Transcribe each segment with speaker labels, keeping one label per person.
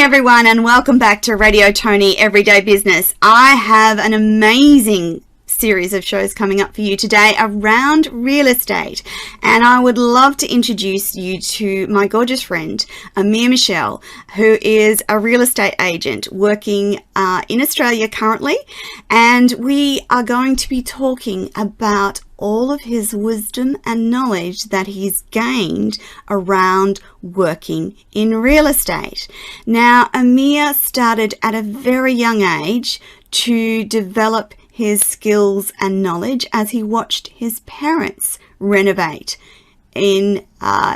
Speaker 1: everyone, and welcome back to Radio Toni Every Day Business. I have an amazing series of shows coming up for you today around real estate, and I would love to introduce you to my gorgeous friend Amir Mershell, who is a real estate agent working in Australia currently, and we are going to be talking about all of his wisdom and knowledge that he's gained around working in real estate. Now, Amir started at a very young age to develop his skills and knowledge as he watched his parents renovate in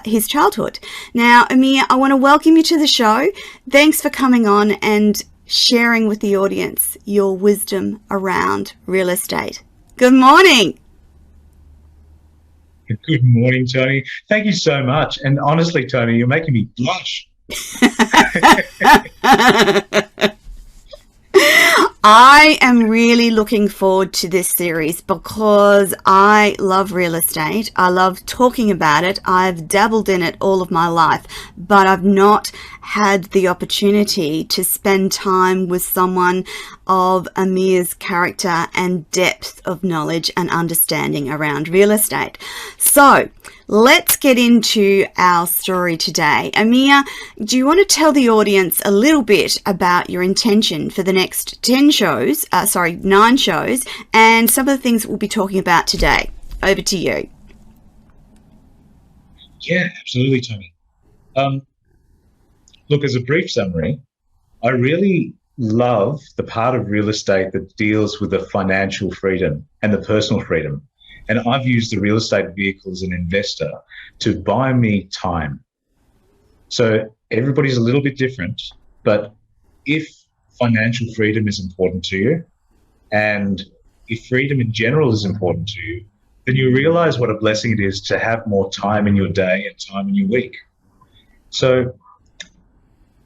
Speaker 1: his childhood. Now, Amir, I want to welcome you to the show. Thanks for coming on and sharing with the audience your wisdom around real estate. Good morning.
Speaker 2: Good morning, Toni. Thank you so much. And honestly, Toni, you're making me blush.
Speaker 1: I am really looking forward to this series because I love real estate. I love talking about it. I've dabbled in it all of my life, but I've not had the opportunity to spend time with someone of Amir's character and depth of knowledge and understanding around real estate. So let's get into our story today. Amir, do you want to tell the audience a little bit about your intention for the next 9 shows, and some of the things we'll be talking about today? Over to you.
Speaker 2: Yeah, absolutely, Toni. Look, as a brief summary, I really love the part of real estate that deals with the financial freedom and the personal freedom. And I've used the real estate vehicle as an investor to buy me time. So everybody's a little bit different, but if financial freedom is important to you, and if freedom in general is important to you, then you realize what a blessing it is to have more time in your day and time in your week. So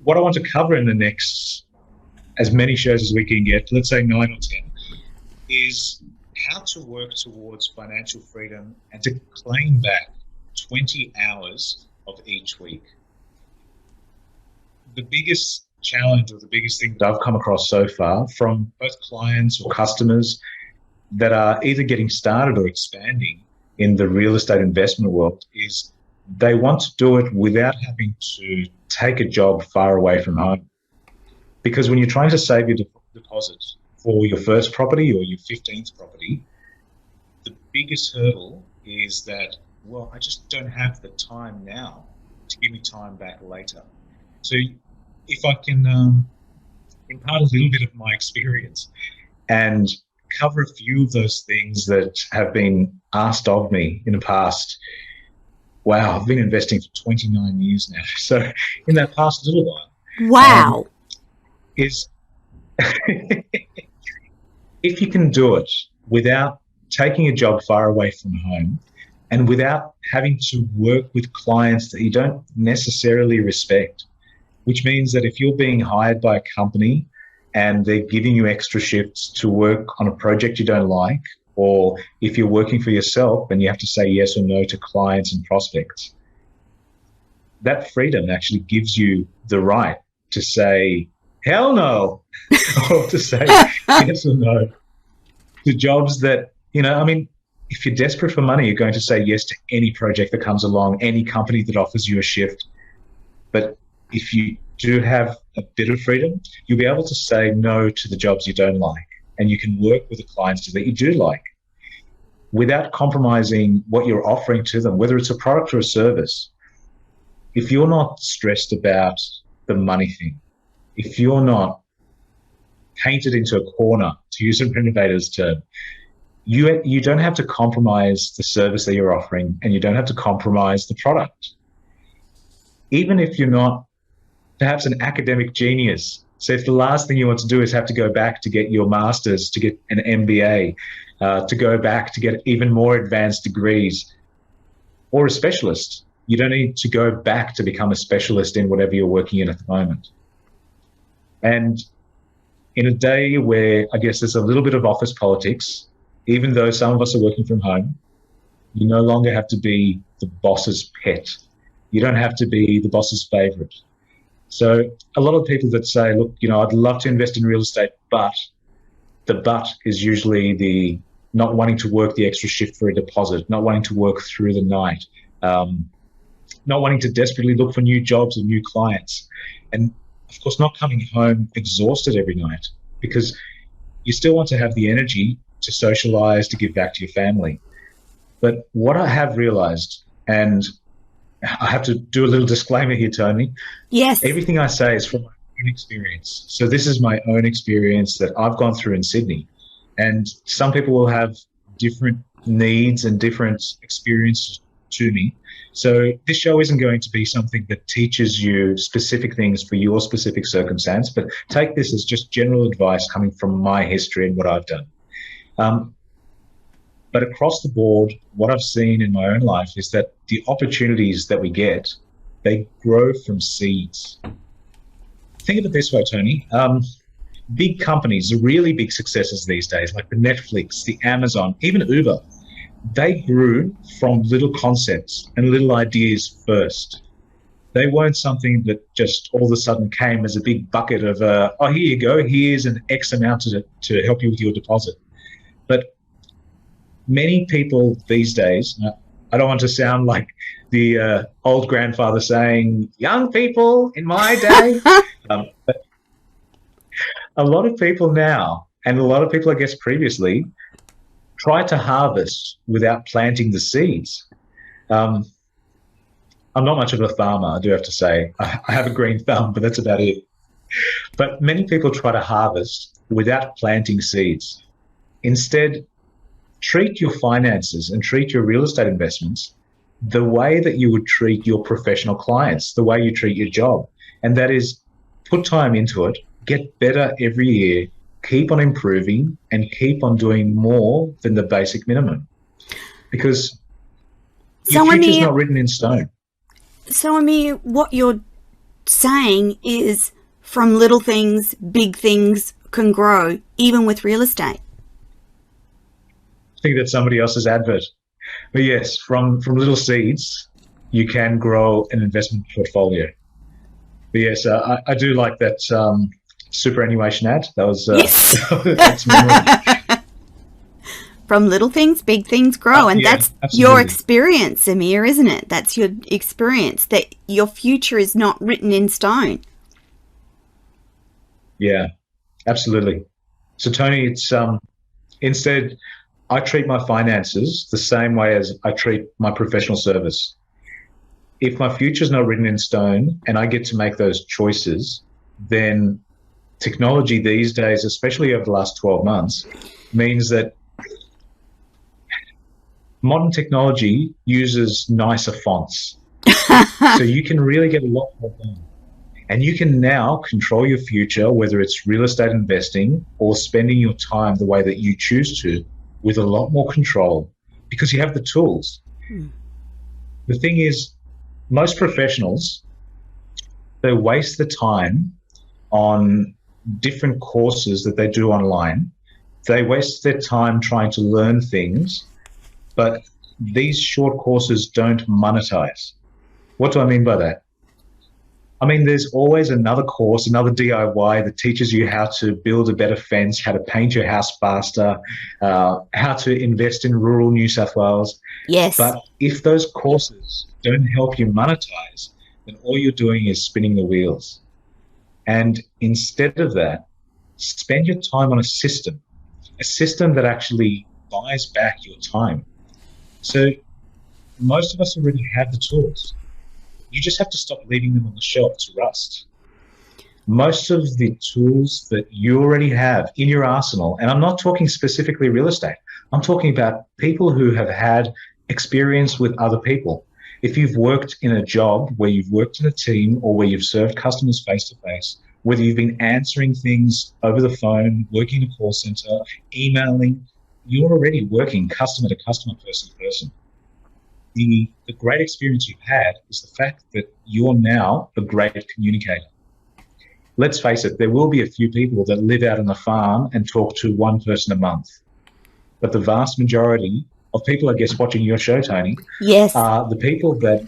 Speaker 2: what I want to cover in the next, as many shows as we can get, let's say 9 or 10, is how to work towards financial freedom and to claim back 20 hours of each week. The biggest challenge, or the biggest thing that I've come across so far from both clients or customers that are either getting started or expanding in the real estate investment world, is they want to do it without having to take a job far away from home. Because when you're trying to save your deposit for your first property or your 15th property, the biggest hurdle is that, well, I just don't have the time now to give me time back later. So if I can impart a little bit of my experience and cover a few of those things that have been asked of me in the past. Wow, I've been investing for 29 years now. So in that past little while.
Speaker 1: Wow.
Speaker 2: Is if you can do it without taking a job far away from home and without having to work with clients that you don't necessarily respect, which means that if you're being hired by a company and they're giving you extra shifts to work on a project you don't like, or if you're working for yourself and you have to say yes or no to clients and prospects, that freedom actually gives you the right to say, hell no, or to say yes or no to jobs that, if you're desperate for money, you're going to say yes to any project that comes along, any company that offers you a shift. But if you do have a bit of freedom, you'll be able to say no to the jobs you don't like, and you can work with the clients that you do like without compromising what you're offering to them, whether it's a product or a service. If you're not stressed about the money thing, if you're not painted into a corner, to use a renovator's term, you don't have to compromise the service that you're offering, and you don't have to compromise the product. Even if you're not perhaps an academic genius. So if the last thing you want to do is have to go back to get your master's, to get an MBA, to go back to get even more advanced degrees, or a specialist, you don't need to go back to become a specialist in whatever you're working in at the moment. And in a day where I guess there's a little bit of office politics, even though some of us are working from home, you no longer have to be the boss's pet. You don't have to be the boss's favorite. So a lot of people that say, look, I'd love to invest in real estate, but the but is usually the not wanting to work the extra shift for a deposit, not wanting to work through the night, not wanting to desperately look for new jobs and new clients. And of course, not coming home exhausted every night, because you still want to have the energy to socialize, to give back to your family. But what I have realized, and I have to do a little disclaimer here, Toni.
Speaker 1: Yes.
Speaker 2: Everything I say is from my own experience. So this is my own experience that I've gone through in Sydney. And some people will have different needs and different experiences to me. So this show isn't going to be something that teaches you specific things for your specific circumstance, but take this as just general advice coming from my history and what I've done. But across the board, what I've seen in my own life is that the opportunities that we get, they grow from seeds. Think of it this way, Toni. Big companies, the really big successes these days, like the Netflix, the Amazon, even Uber, they grew from little concepts and little ideas first. They weren't something that just all of a sudden came as a big bucket of, here you go, here's an X amount to help you with your deposit. But many people these days, I don't want to sound like the old grandfather saying, young people in my day, but a lot of people now, and a lot of people, I guess, previously, try to harvest without planting the seeds. I'm not much of a farmer, I do have to say. I have a green thumb, but that's about it. But many people try to harvest without planting seeds. Instead, treat your finances and treat your real estate investments the way that you would treat your professional clients, the way you treat your job. And that is, put time into it, get better every year, keep on improving, and keep on doing more than the basic minimum. Because your future's not written in stone.
Speaker 1: So, Amir, what you're saying is from little things, big things can grow, even with real estate.
Speaker 2: I think that's somebody else's advert. But yes, from little seeds, you can grow an investment portfolio. But yes, I do like that superannuation ad. That was
Speaker 1: yes.
Speaker 2: That's memorable.
Speaker 1: From little things, big things grow. And
Speaker 2: yeah,
Speaker 1: that's
Speaker 2: absolutely.
Speaker 1: your experience, Amir, isn't it? That's your experience, that your future is not written in stone.
Speaker 2: Yeah, absolutely. So, Toni, it's instead, I treat my finances the same way as I treat my professional service. If my future's not written in stone and I get to make those choices, then technology these days, especially over the last 12 months, means that modern technology uses nicer fonts. So you can really get a lot more done. And you can now control your future, whether it's real estate investing or spending your time the way that you choose to, with a lot more control, because you have the tools. The thing is, most professionals, they waste the time on different courses that they do online. They waste their time trying to learn things, but these short courses don't monetize. What do I mean by that? I mean, there's always another course, another DIY that teaches you how to build a better fence, how to paint your house faster, how to invest in rural New South Wales.
Speaker 1: Yes.
Speaker 2: But if those courses don't help you monetize, then all you're doing is spinning the wheels. And instead of that, spend your time on a system that actually buys back your time. So most of us already have the tools. You just have to stop leaving them on the shelf to rust. Most of the tools that you already have in your arsenal, and I'm not talking specifically real estate, I'm talking about people who have had experience with other people. If you've worked in a job where you've worked in a team or where you've served customers face-to-face, whether you've been answering things over the phone, working in a call center, emailing, you're already working customer to customer, person to person. The great experience you've had is the fact that you're now a great communicator. Let's face it, there will be a few people that live out on the farm and talk to one person a month. But the vast majority of people, I guess, watching your show, Toni,
Speaker 1: yes,
Speaker 2: are the people that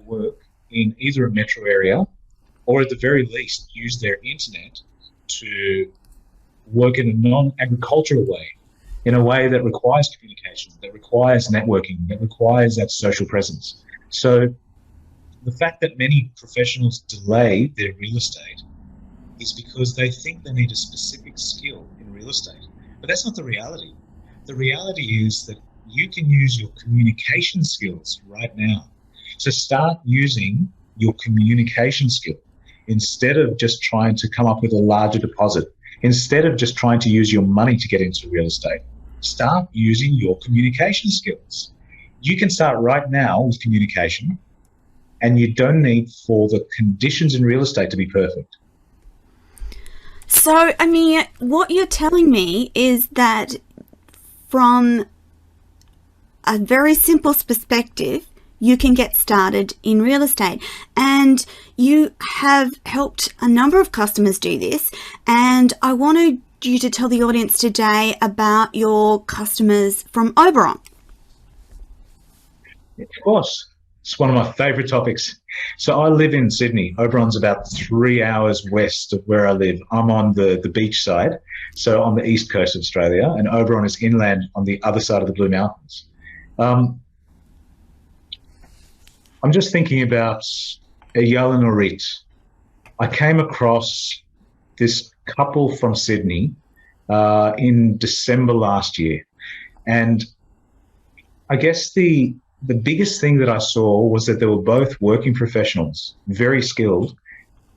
Speaker 2: work in either a metro area or at the very least use their internet to work in a non-agricultural way, in a way that requires communication, that requires networking, that requires that social presence. So the fact that many professionals delay their real estate is because they think they need a specific skill in real estate. But that's not the reality. The reality is that you can use your communication skills right now. So start using your communication skill instead of just trying to come up with a larger deposit. Instead of just trying to use your money to get into real estate, start using your communication skills. You can start right now with communication, and you don't need for the conditions in real estate to be perfect.
Speaker 1: So, Amir, what you're telling me is that from a very simple perspective, you can get started in real estate, and you have helped a number of customers do this. And I wanted you to tell the audience today about your customers from Oberon.
Speaker 2: Of course. It's one of my favourite topics. So I live in Sydney. Oberon's about 3 hours west of where I live. I'm on the beach side, so on the east coast of Australia, and Oberon is inland on the other side of the Blue Mountains. I'm just thinking about Eyal and Orit. I came across this couple from Sydney in December last year. And I guess the biggest thing that I saw was that they were both working professionals, very skilled,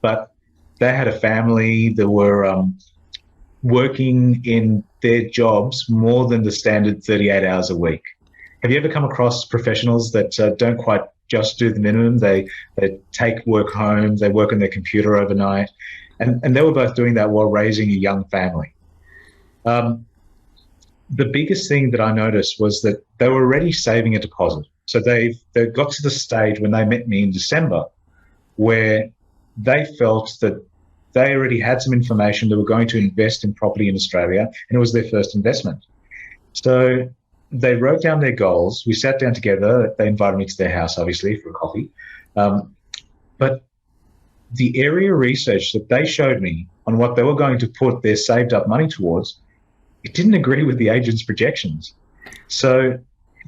Speaker 2: but they had a family. They were working in their jobs more than the standard 38 hours a week. Have you ever come across professionals that don't quite just do the minimum? They take work home, they work on their computer overnight, and they were both doing that while raising a young family. The biggest thing that I noticed was that they were already saving a deposit. So they got to the stage when they met me in December where they felt that they already had some information. They were going to invest in property in Australia, and it was their first investment. So they wrote down their goals. We sat down together. They invited me to their house, obviously, for a coffee. But the area research that they showed me on what they were going to put their saved up money towards, it didn't agree with the agent's projections. So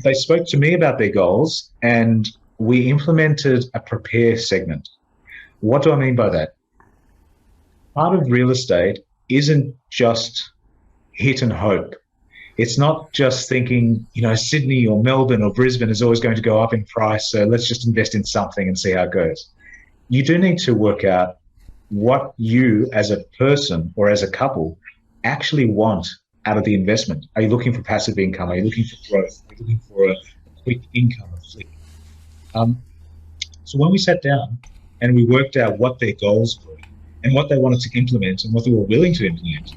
Speaker 2: they spoke to me about their goals, and we implemented a prepare segment. What do I mean by that? Part of real estate isn't just hit and hope. It's not just thinking, Sydney or Melbourne or Brisbane is always going to go up in price, so let's just invest in something and see how it goes. You do need to work out what you as a person or as a couple actually want out of the investment. Are you looking for passive income? Are you looking for growth? Are you looking for a quick income, a flip? So when we sat down and we worked out what their goals were and what they wanted to implement and what they were willing to implement,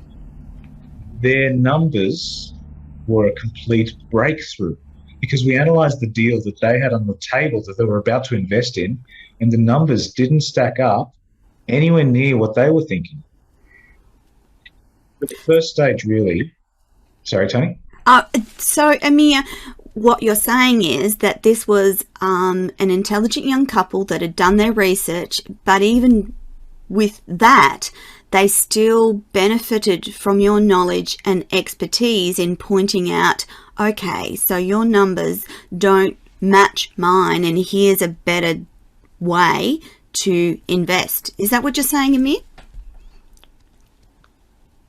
Speaker 2: their numbers were a complete breakthrough, because we analysed the deal that they had on the table that they were about to invest in, and the numbers didn't stack up anywhere near what they were thinking. The first stage really... Sorry, Toni?
Speaker 1: So, Amir, what you're saying is that this was an intelligent young couple that had done their research, but even with that, they still benefited from your knowledge and expertise in pointing out, okay, so your numbers don't match mine, and here's a better way to invest. Is that what you're saying, Amir?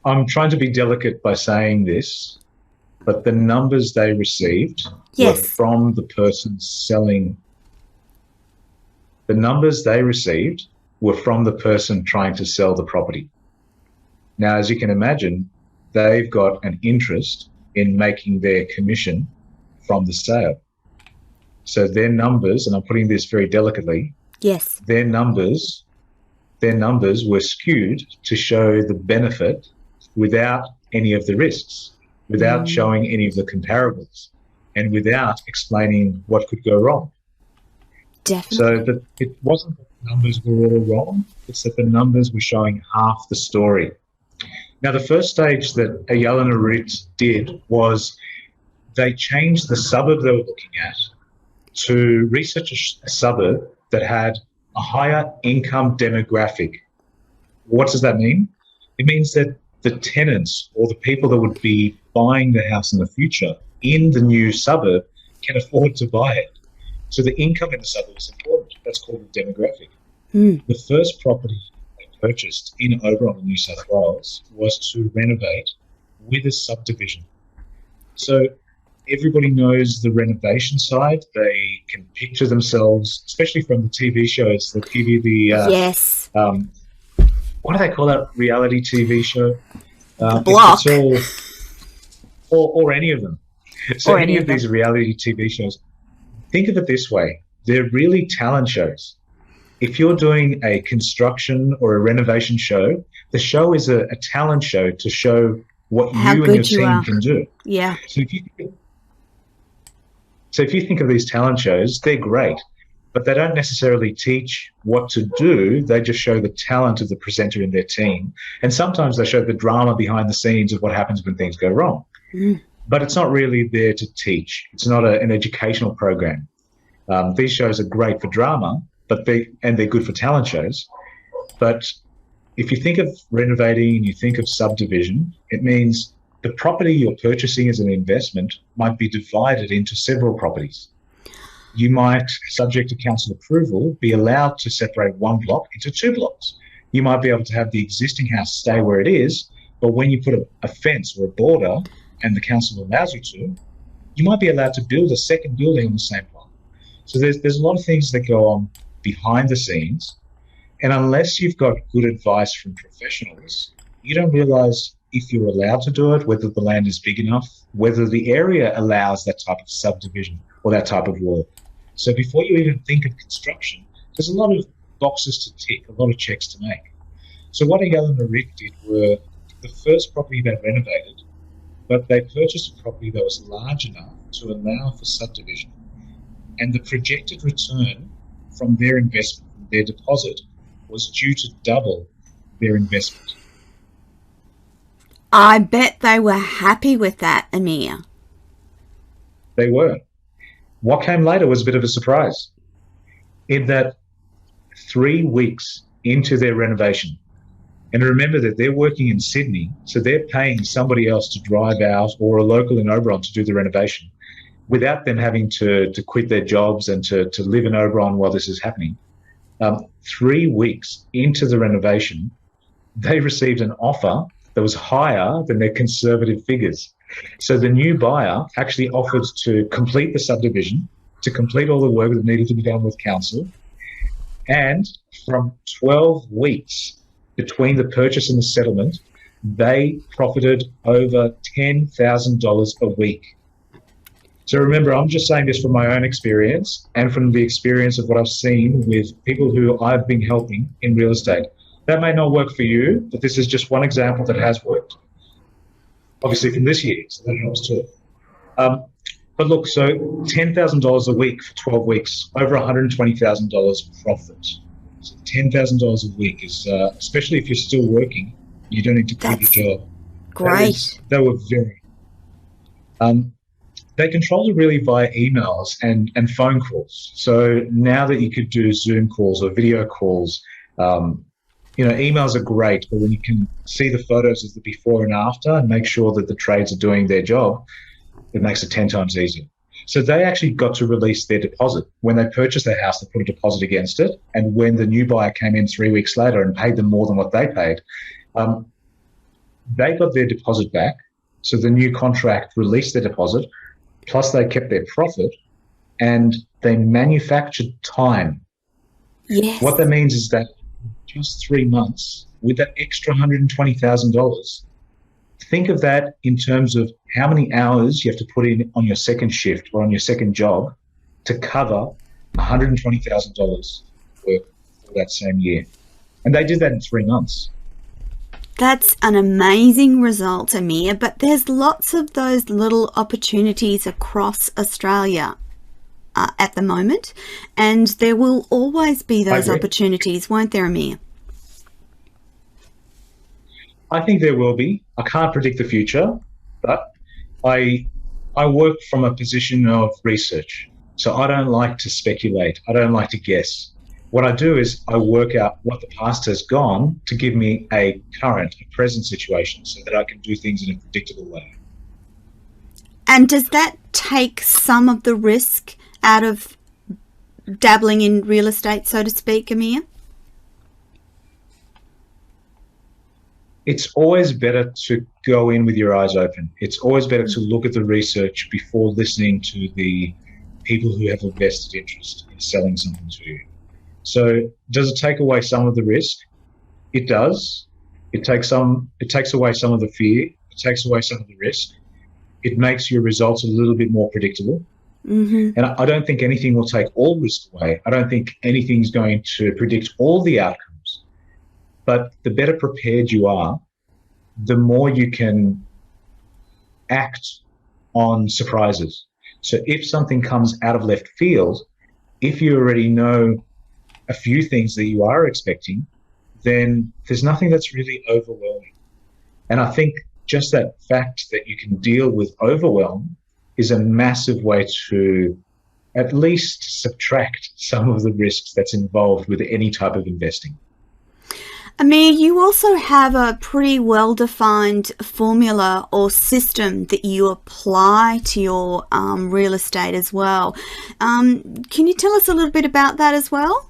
Speaker 2: I'm trying to be delicate by saying this, but the numbers they received were from the person selling. The numbers they received were from the person trying to sell the property. Now, as you can imagine, they've got an interest in making their commission from the sale. So their numbers, and I'm putting this very delicately, their numbers were skewed to show the benefit without any of the risks, without showing any of the comparables, and without explaining what could go wrong.
Speaker 1: Definitely.
Speaker 2: So that it wasn't that the numbers were all wrong, it's that the numbers were showing half the story. Now, the first stage that Eyal and Orit did was they changed the suburb they were looking at to research a suburb that had a higher income demographic. What does that mean? It means that the tenants or the people that would be buying the house in the future in the new suburb can afford to buy it. So the income in the suburb is important. That's called the demographic. The first property I purchased in Oberon in New South Wales was to renovate with a subdivision. So everybody knows the renovation side. They can picture themselves, especially from the TV shows that give you the
Speaker 1: yes.
Speaker 2: What do they call that reality TV show?
Speaker 1: Block.
Speaker 2: Or any of them. So
Speaker 1: Or
Speaker 2: any of these reality TV shows, think of it this way. They're really talent shows. If you're doing a construction or a renovation show, the show is a talent show to show what you and your team can do.
Speaker 1: Yeah.
Speaker 2: So if you think of these talent shows, they're great, but they don't necessarily teach what to do. They just show the talent of the presenter in their team. And sometimes they show the drama behind the scenes of what happens when things go wrong. But it's not really there to teach. It's not an educational program. These shows are great for drama, they're good for talent shows. But if you think of renovating and you think of subdivision, it means the property you're purchasing as an investment might be divided into several properties. You might, subject to council approval, be allowed to separate one block into 2 blocks. You might be able to have the existing house stay where it is, but when you put a fence or a border and the council allows you to, you might be allowed to build a second building on the same block. So there's a lot of things that go on behind the scenes. And unless you've got good advice from professionals, you don't realise if you're allowed to do it, whether the land is big enough, whether the area allows that type of subdivision or that type of work. So before you even think of construction, there's a lot of boxes to tick, a lot of checks to make. So what Ayala and Rick did were the first property they renovated, but they purchased a property that was large enough to allow for subdivision. And the projected return from their investment, their deposit, was due to double their investment.
Speaker 1: I bet they were happy with that, Amir.
Speaker 2: They were. What came later was a bit of a surprise, in that 3 weeks into their renovation, and remember that they're working in Sydney, so they're paying somebody else to drive out or a local in Oberon to do the renovation without them having to quit their jobs and to live in Oberon while this is happening. 3 weeks into the renovation, they received an offer that was higher than their conservative figures. So the new buyer actually offered to complete the subdivision, to complete all the work that needed to be done with council. And from 12 weeks between the purchase and the settlement, they profited over $10,000 a week. So remember, I'm just saying this from my own experience and from the experience of what I've seen with people who I've been helping in real estate. That may not work for you, but this is just one example that has worked. Obviously from this year, so that helps too. But look, so $10,000 a week for 12 weeks, over $120,000 profit. So $10,000 a week is, especially if you're still working, you don't need to quit your job.
Speaker 1: Great.
Speaker 2: They were very... They controlled it really via emails and phone calls. So now that you could do Zoom calls or video calls, emails are great, but when you can see the photos of the before and after and make sure that the trades are doing their job, it makes it 10 times easier. So they actually got to release their deposit. When they purchased their house, they put a deposit against it. And when the new buyer came in 3 weeks later and paid them more than what they paid, they got their deposit back. So the new contract released their deposit, plus they kept their profit, and they manufactured time.
Speaker 1: Yes.
Speaker 2: What that means is that just 3 months, with that extra $120,000, think of that in terms of how many hours you have to put in on your second shift or on your second job to cover $120,000 work for that same year. And they did that in 3 months.
Speaker 1: That's an amazing result, Amir, but there's lots of those little opportunities across Australia at the moment, and there will always be those opportunities, won't there, Amir?
Speaker 2: I think there will be. I can't predict the future, but I work from a position of research. So I don't like to speculate. I don't like to guess. What I do is I work out what the past has gone to give me a present situation so that I can do things in a predictable way.
Speaker 1: And does that take some of the risk out of dabbling in real estate, so to speak, Amir?
Speaker 2: It's always better to go in with your eyes open. It's always better to look at the research before listening to the people who have a vested interest in selling something to you. So does it take away some of the risk? It does. It takes away some of the fear. It takes away some of the risk. It makes your results a little bit more predictable.
Speaker 1: Mm-hmm.
Speaker 2: And I don't think anything will take all risk away. I don't think anything's going to predict all the outcomes. But the better prepared you are, the more you can act on surprises. So if something comes out of left field, if you already know a few things that you are expecting, then there's nothing that's really overwhelming. And I think just that fact that you can deal with overwhelm is a massive way to at least subtract some of the risks that's involved with any type of investing.
Speaker 1: Amir, you also have a pretty well-defined formula or system that you apply to your real estate as well. Can you tell us a little bit about that as well?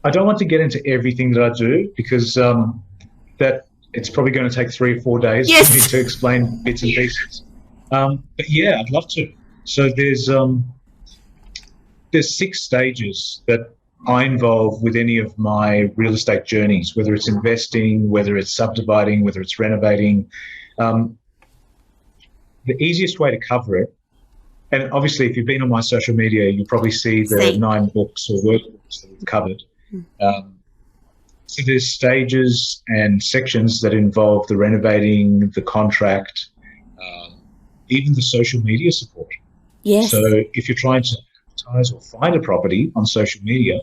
Speaker 2: I don't want to get into everything that I do because that it's probably going to take 3 or 4 days for me to explain bits and pieces. But yeah, I'd love to. So there's 6 stages that I involve with any of my real estate journeys, whether it's investing, whether it's subdividing, whether it's renovating. The easiest way to cover it, and obviously if you've been on my social media, you'll probably see the 9 books or workbooks that we've covered. So there's stages and sections that involve the renovating, the contract, even the social media support.
Speaker 1: Yes.
Speaker 2: So if you're trying to advertise or find a property on social media,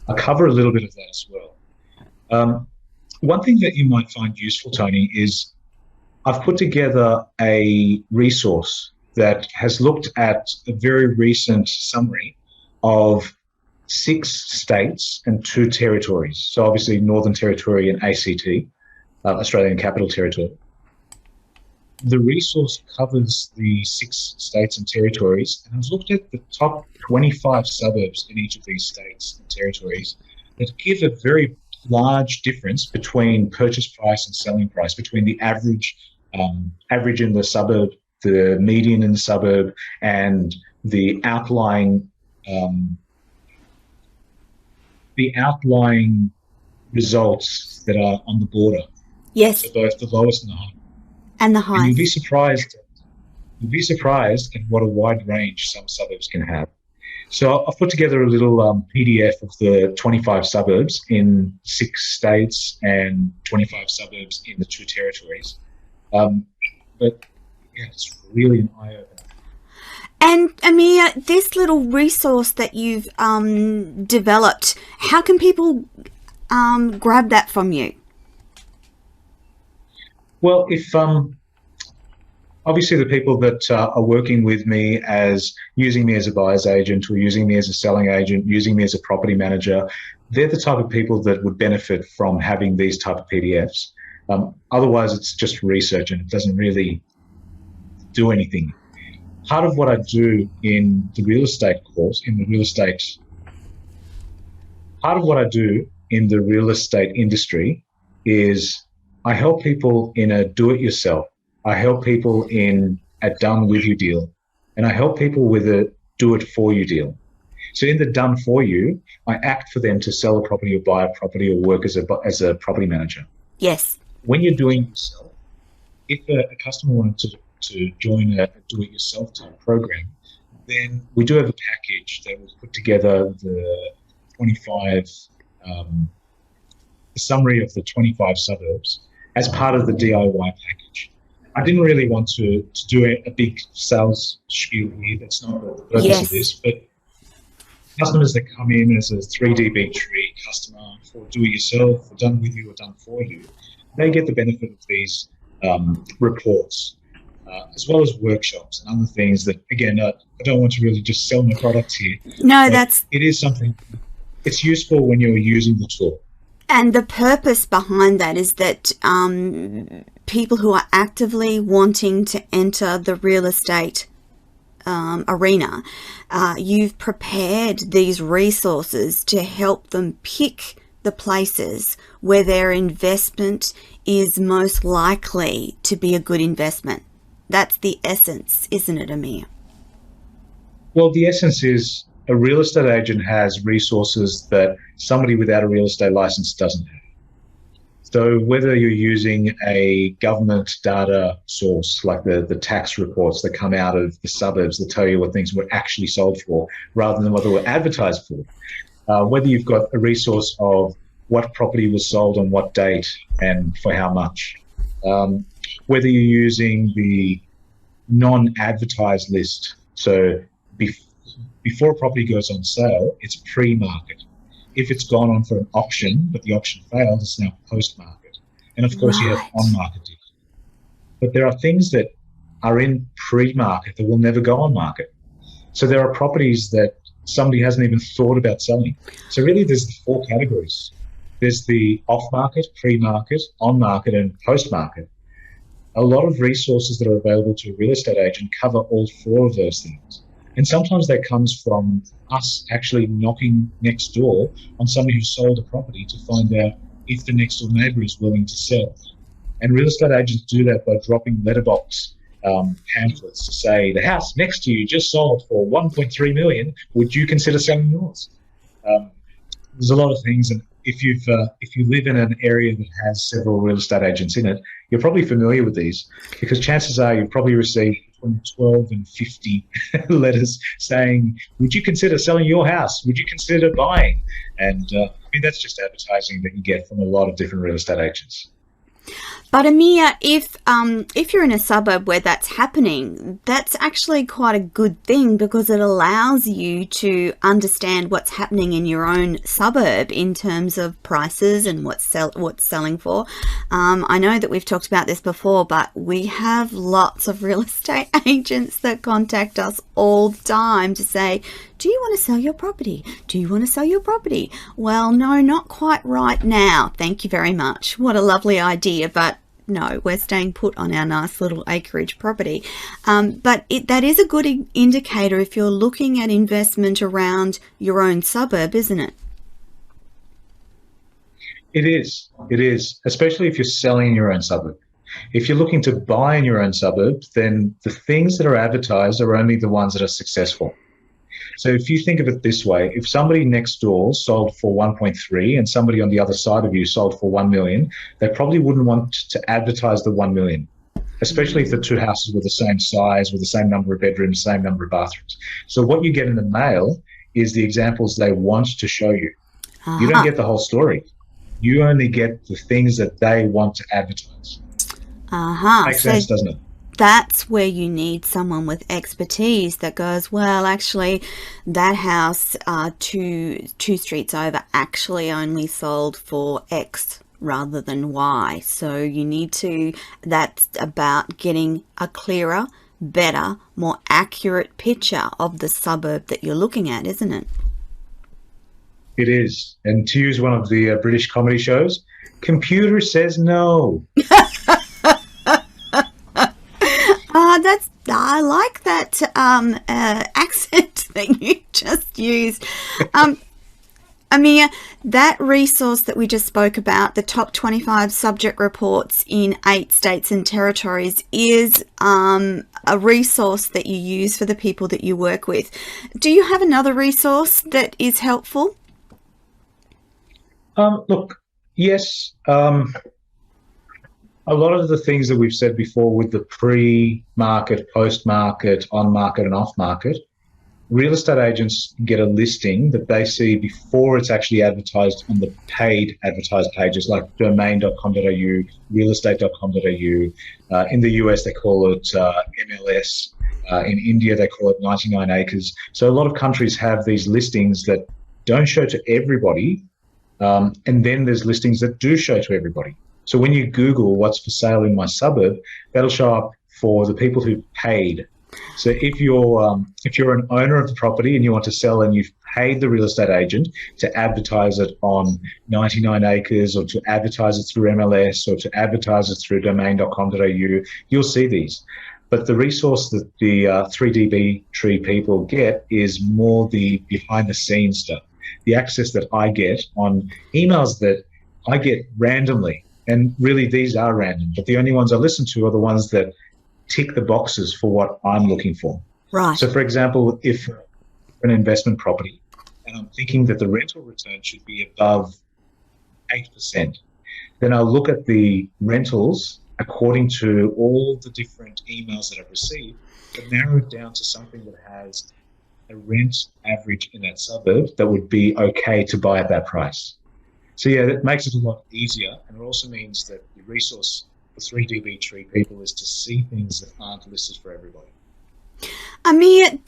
Speaker 2: I cover a little bit of that as well. One thing that you might find useful, Toni, is I've put together a resource that has looked at a very recent summary of 6 states and 2 territories. So obviously Northern Territory and ACT, Australian Capital Territory. The resource covers the 6 states and territories, and I've looked at the top 25 suburbs in each of these states and territories that give a very large difference between purchase price and selling price, between the average in the suburb, the median in the suburb, and the outlying results that are on the border.
Speaker 1: Yes.
Speaker 2: So both the lowest and the high.
Speaker 1: And the high.
Speaker 2: And you'll be surprised at what a wide range some suburbs can have. So I've put together a little PDF of the 25 suburbs in 6 states and 25 suburbs in the 2 territories. But yeah, it's really an eye-opener.
Speaker 1: And Amir, this little resource that you've developed, how can people grab that from you?
Speaker 2: Well, if obviously the people that are working with me as using me as a buyer's agent or using me as a selling agent, using me as a property manager, they're the type of people that would benefit from having these type of PDFs. Otherwise, it's just research and it doesn't really do anything. Part of what I do in the real estate course, part of what I do in the real estate industry is I help people in a do-it-yourself. I help people in a done-with-you deal. And I help people with a do-it-for-you deal. So in the done-for-you, I act for them to sell a property or buy a property or work as a property manager.
Speaker 1: Yes.
Speaker 2: When you're doing it yourself, if a customer wanted to join a do-it-yourself type program, then we do have a package that will put together the 25, the summary of the 25 suburbs as part of the DIY package. I didn't really want to do a big sales spiel here. That's not the purpose of this. But customers that come in as a 3D Big Tree customer for do-it-yourself, or done with you or done for you, they get the benefit of these reports. as well as workshops and other things that, again, I don't want to really just sell my products here.
Speaker 1: No,
Speaker 2: it is something, it's useful when you're using the tool.
Speaker 1: And the purpose behind that is that people who are actively wanting to enter the real estate arena, you've prepared these resources to help them pick the places where their investment is most likely to be a good investment. That's the essence, isn't it, Amir?
Speaker 2: Well, the essence is a real estate agent has resources that somebody without a real estate license doesn't have. So whether you're using a government data source like the tax reports that come out of the suburbs that tell you what things were actually sold for rather than what they were advertised for, whether you've got a resource of what property was sold on what date and for how much, whether you're using the non-advertised list. So before a property goes on sale, it's pre-market. If it's gone on for an auction, but the auction failed, it's now post-market. And of course, you have on-market deals. But there are things that are in pre-market that will never go on market. So there are properties that somebody hasn't even thought about selling. So really, there's the four categories. There's the off-market, pre-market, on-market, and post-market. A lot of resources that are available to a real estate agent cover all four of those things. And sometimes that comes from us actually knocking next door on somebody who sold a property to find out if the next door neighbour is willing to sell. And real estate agents do that by dropping letterbox pamphlets to say, the house next to you just sold for 1.3 million. Would you consider selling yours? There's a lot of things, and if you live in an area that has several real estate agents in it, you're probably familiar with these, because chances are you've probably received between 12 and 50 letters saying, would you consider selling your house? Would you consider buying? And I mean, that's just advertising that you get from a lot of different real estate agents.
Speaker 1: But Amir, if you're in a suburb where that's happening, that's actually quite a good thing, because it allows you to understand what's happening in your own suburb in terms of prices and what's selling for. I know that we've talked about this before, but we have lots of real estate agents that contact us all the time to say, do you want to sell your property? Do you want to sell your property? Well, no, not quite right now. Thank you very much. What a lovely idea, but no, we're staying put on our nice little acreage property. But that is a good indicator if you're looking at investment around your own suburb, isn't it?
Speaker 2: It is, especially if you're selling in your own suburb. If you're looking to buy in your own suburb, then the things that are advertised are only the ones that are successful. So if you think of it this way, if somebody next door sold for 1.3 and somebody on the other side of you sold for 1 million, they probably wouldn't want to advertise the 1 million, especially if the two houses were the same size, with the same number of bedrooms, same number of bathrooms. So what you get in the mail is the examples they want to show you. You don't get the whole story. You only get the things that they want to advertise. Makes sense, doesn't it?
Speaker 1: That's where you need someone with expertise that goes, well, actually, that house two streets over actually only sold for X rather than Y. So you need to, that's about getting a clearer, better, more accurate picture of the suburb that you're looking at, isn't it?
Speaker 2: It is. And to use one of the British comedy shows, computer says no.
Speaker 1: I like that accent that you just used. Amir, that resource that we just spoke about, the top 25 subject reports in 8 states and territories, is a resource that you use for the people that you work with. Do you have another resource that is helpful?
Speaker 2: Look, yes. A lot of the things that we've said before with the pre-market, post-market, on-market and off-market, real estate agents get a listing that they see before it's actually advertised on the paid advertised pages like domain.com.au, realestate.com.au. In the US, they call it MLS. In India, they call it 99 acres. So a lot of countries have these listings that don't show to everybody, and then there's listings that do show to everybody. So when you Google what's for sale in my suburb, that'll show up for the people who paid. So if you're an owner of the property and you want to sell and you've paid the real estate agent to advertise it on 99 Acres or to advertise it through MLS or to advertise it through domain.com.au, you'll see these. But the resource that the 3DB Tree people get is more the behind the scenes stuff, the access that I get on emails that I get randomly. And really these are random, but the only ones I listen to are the ones that tick the boxes for what I'm looking for.
Speaker 1: Right.
Speaker 2: So, for example, if an investment property and I'm thinking that the rental return should be above 8%, then I'll look at the rentals according to all the different emails that I've received to narrow it down to something that has a rent average in that suburb that would be okay to buy at that price. So, yeah, that makes it a lot easier, and it also means that the resource for 3DB Tree people is to see things that aren't listed for everybody.
Speaker 1: Amir,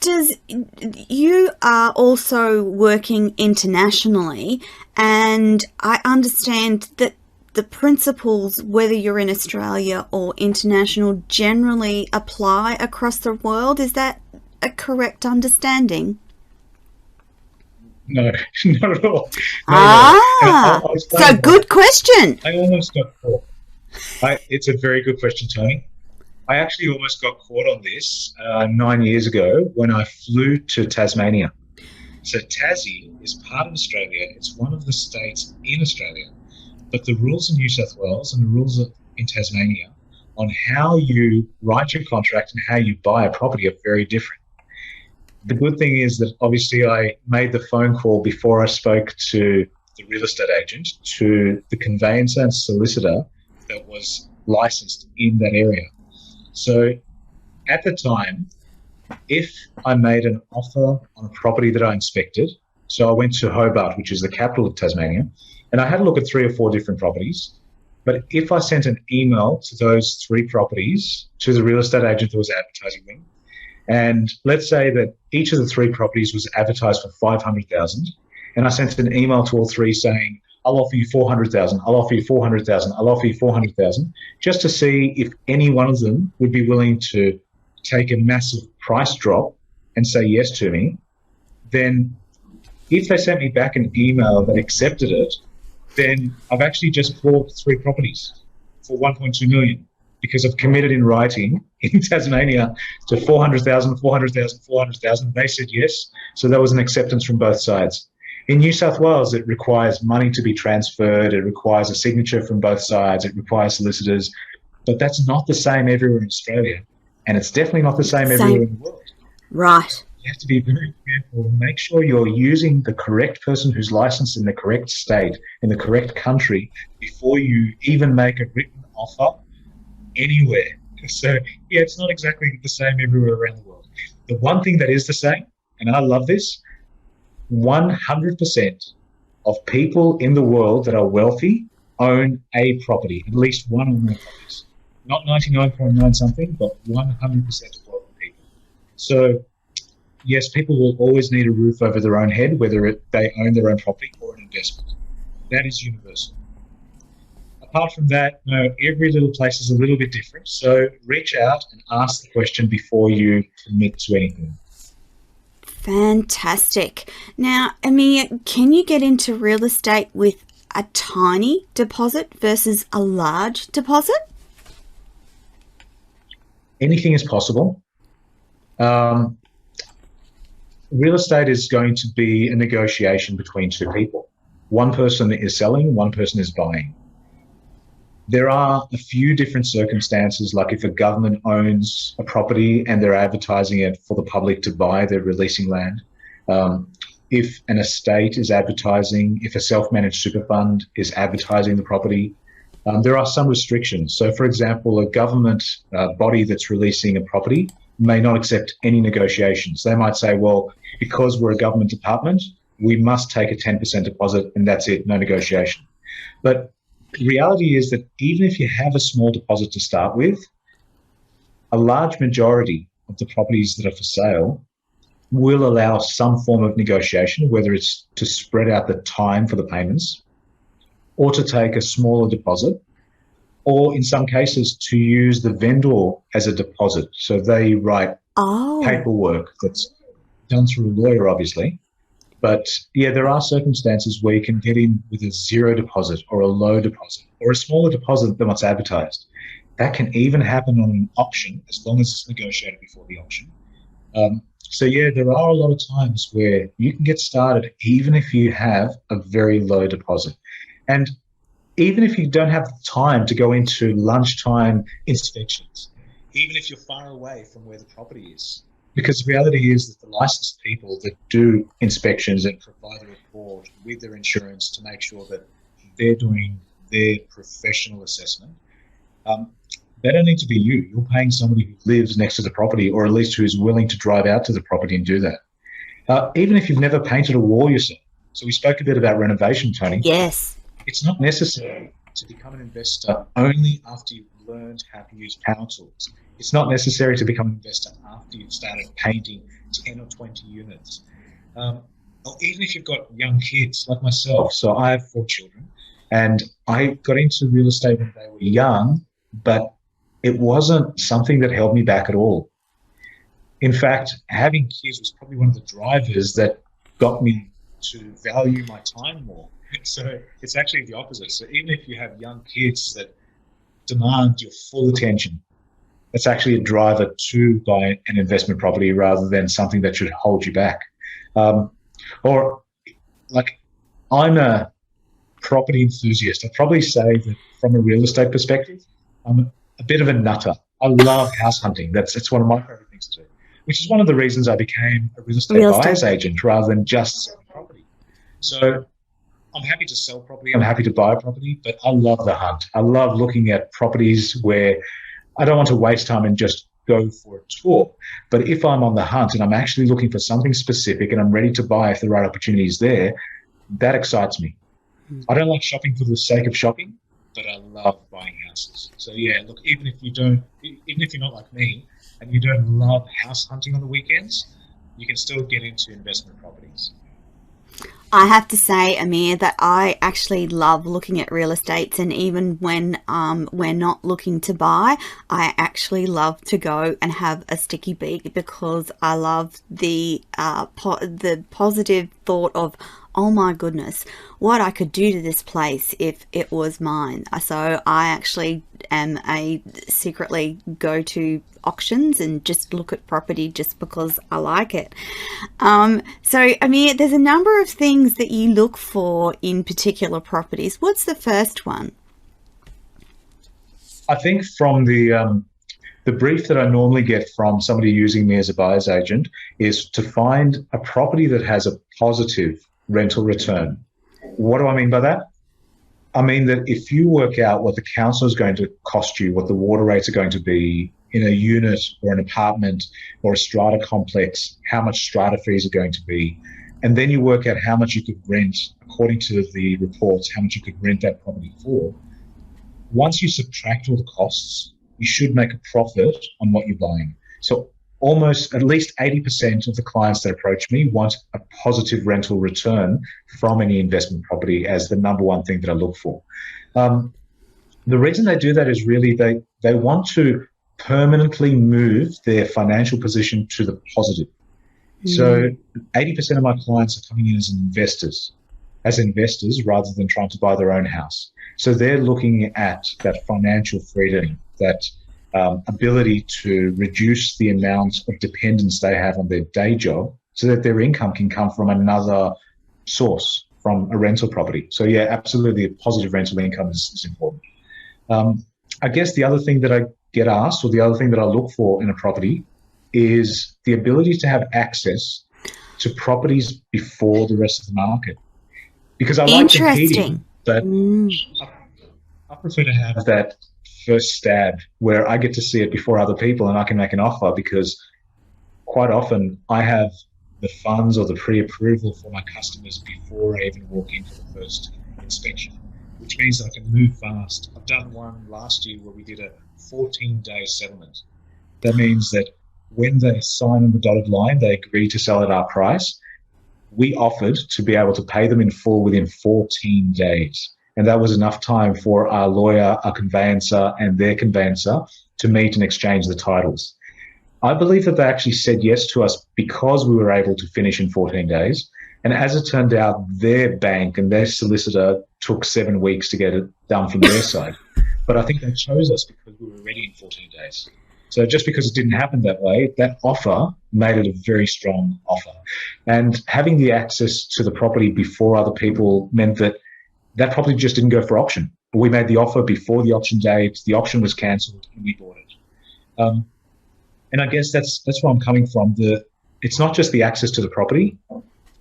Speaker 1: you are also working internationally, and I understand that the principles, whether you're in Australia or international, generally apply across the world. Is that a correct understanding?
Speaker 2: No, not at all.
Speaker 1: So good question.
Speaker 2: I almost got caught. It's a very good question, Toni. I actually almost got caught on this 9 years ago when I flew to Tasmania. So Tassie is part of Australia. It's one of the states in Australia. But the rules in New South Wales and the rules in Tasmania on how you write your contract and how you buy a property are very different. The good thing is that obviously I made the phone call before I spoke to the real estate agent, to the conveyancer and solicitor that was licensed in that area. So at the time, if I made an offer on a property that I inspected, so I went to Hobart, which is the capital of Tasmania, and I had a look at 3 or 4 different properties. But if I sent an email to those 3 properties, to the real estate agent that was advertising them, and let's say that each of the 3 properties was advertised for $500,000, and I sent an email to all 3 saying, I'll offer you $400,000, I'll offer you $400,000, I'll offer you $400,000, just to see if any one of them would be willing to take a massive price drop and say yes to me, then if they sent me back an email that accepted it, then I've actually just bought 3 properties for $1.2 million because I've committed in writing in Tasmania to $400,000, $400,000, $400,000. They said yes, so there was an acceptance from both sides. In New South Wales, it requires money to be transferred, it requires a signature from both sides, it requires solicitors, but that's not the same everywhere in Australia, and it's definitely not the same everywhere in the world.
Speaker 1: Right.
Speaker 2: You have to be very careful. Make sure you're using the correct person who's licensed in the correct state, in the correct country, before you even make a written offer anywhere. So, yeah, it's not exactly the same everywhere around the world. The one thing that is the same, and I love this, 100% of people in the world that are wealthy own a property, at least one or more properties. Not 99.9 something, but 100% of wealthy people. So, yes, people will always need a roof over their own head, whether they own their own property or an investment. That is universal. Apart from that, no, every little place is a little bit different. So reach out and ask the question before you commit to anything.
Speaker 1: Fantastic. Now, Amir, can you get into real estate with a tiny deposit versus a large deposit?
Speaker 2: Anything is possible. Real estate is going to be a negotiation between 2 people. One person is selling, one person is buying. There are a few different circumstances, like if a government owns a property and they're advertising it for the public to buy, they're releasing land. If an estate is advertising, if a self-managed super fund is advertising the property, there are some restrictions. So, for example, a government body that's releasing a property may not accept any negotiations. They might say, well, because we're a government department, we must take a 10% deposit and that's it, no negotiation. But the reality is that even if you have a small deposit to start with, a large majority of the properties that are for sale will allow some form of negotiation, whether it's to spread out the time for the payments or to take a smaller deposit. or in some cases to use the vendor as a deposit. So they write paperwork that's done through a lawyer, obviously. But yeah, there are circumstances where you can get in with a zero deposit or a low deposit or a smaller deposit than what's advertised. That can even happen on an auction as long as it's negotiated before the auction. So yeah, there are a lot of times where you can get started even if you have a very low deposit. And even if you don't have the time to go into lunchtime inspections, even if you're far away from where the property is. Because the reality is that the licensed people that do inspections and provide a report with their insurance to make sure that they're doing their professional assessment, they don't need to be you. You're paying somebody who lives next to the property, or at least who is willing to drive out to the property and do that. Even if you've never painted a wall yourself. So we spoke a bit about renovation, Toni.
Speaker 1: Yes.
Speaker 2: It's not necessary to become an investor only after you've learned how to use power tools. It's not necessary to become an investor after you've started painting 10 or 20 units. Or even if you've got young kids like myself. So I have 4 children, and I got into real estate when they were young, but it wasn't something that held me back at all. In fact, having kids was probably one of the drivers that got me to value my time more. So it's actually the opposite. So even if you have young kids that demand your full attention, that's actually a driver to buy an investment property rather than something that should hold you back. Or like, I'm a property enthusiast. I'd probably say that from a real estate perspective, I'm a bit of a nutter. I love house hunting. It's one of my favorite things to do, which is one of the reasons I became a real estate buyer's agent rather than just selling property. So I'm happy to sell property. I'm happy to buy property, but I love the hunt. I love looking at properties where I don't want to waste time and just go for a tour. But if I'm on the hunt and I'm actually looking for something specific and I'm ready to buy if the right opportunity is there, that excites me. I don't like shopping for the sake of shopping, but I love buying houses. So yeah, look, even if you're not like me and you don't love house hunting on the weekends, you can still get into investment properties.
Speaker 1: I have to say, Amir, that I actually love looking at real estates, and even when we're not looking to buy, I actually love to go and have a sticky beak, because I love the positive thought of, oh my goodness, what I could do to this place if it was mine. So I actually am secretly go to auctions and just look at property just because I like it. So Amir, there's a number of things that you look for in particular properties. What's the first one?
Speaker 2: I think from the brief that I normally get from somebody using me as a buyer's agent is to find a property that has a positive rental return. What do I mean by that? I mean that if you work out what the council is going to cost you, what the water rates are going to be in a unit or an apartment or a strata complex, how much strata fees are going to be, and then you work out how much you could rent according to the reports, how much you could rent that property for. Once you subtract all the costs, you should make a profit on what you're buying. So almost at least 80% of the clients that approach me want a positive rental return from any investment property as the number one thing that I look for. The reason they do that is really they want to permanently move their financial position to the positive. So 80% of my clients are coming in as investors rather than trying to buy their own house. So they're looking at that financial freedom, that ability to reduce the amount of dependence they have on their day job so that their income can come from another source, from a rental property. So yeah, absolutely, a positive rental income is important. I guess the other thing that I get asked, or the other thing that I look for in a property, is the ability to have access to properties before the rest of the market. Because I like competing, but I prefer to have that first stab where I get to see it before other people and I can make an offer, because quite often I have the funds or the pre-approval for my customers before I even walk in for the first inspection, which means that I can move fast. I've done one last year where we did a 14-day settlement. That means that when they sign on the dotted line, they agree to sell at our price. We offered to be able to pay them in full within 14 days. and that was enough time for our lawyer, our conveyancer, and their conveyancer to meet and exchange the titles. I believe that they actually said yes to us because we were able to finish in 14 days. And as it turned out, their bank and their solicitor took 7 weeks to get it done from their side. But I think they chose us because we were ready in 14 days. So just because it didn't happen that way, that offer made it a very strong offer. And having the access to the property before other people meant that that property just didn't go for auction. We made the offer before the auction date, the auction was cancelled, and we bought it. And I guess that's where I'm coming from. It's not just the access to the property,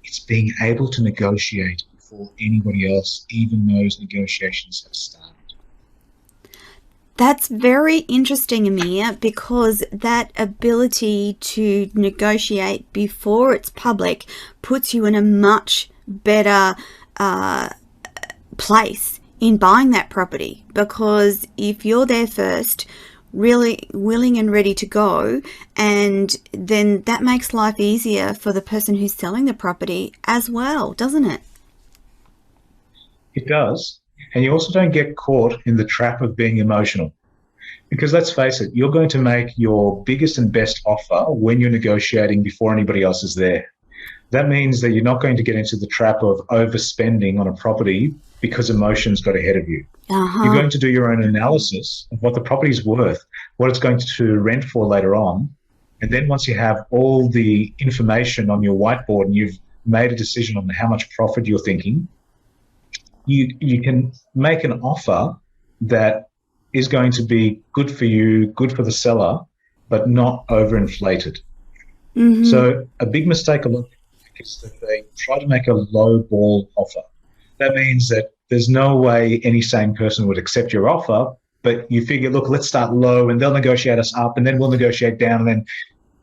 Speaker 2: it's being able to negotiate before anybody else even knows negotiations have started.
Speaker 1: That's very interesting, Amir, because that ability to negotiate before it's public puts you in a much better place in buying that property, because if you're there first, really willing and ready to go, and then that makes life easier for the person who's selling the property as well, doesn't it?
Speaker 2: It does. And you also don't get caught in the trap of being emotional. Because let's face it, you're going to make your biggest and best offer when you're negotiating before anybody else is there. That means that you're not going to get into the trap of overspending on a property because emotions got ahead of you. You're going to do your own analysis of what the property's worth, what it's going to rent for later on. And then once you have all the information on your whiteboard and you've made a decision on how much profit you're thinking, you can make an offer that is going to be good for you, good for the seller, but not overinflated. So a big mistake a lot of people make is that they try to make a low ball offer. That means that there's no way any sane person would accept your offer, but you figure, look, let's start low and they'll negotiate us up and then we'll negotiate down, and then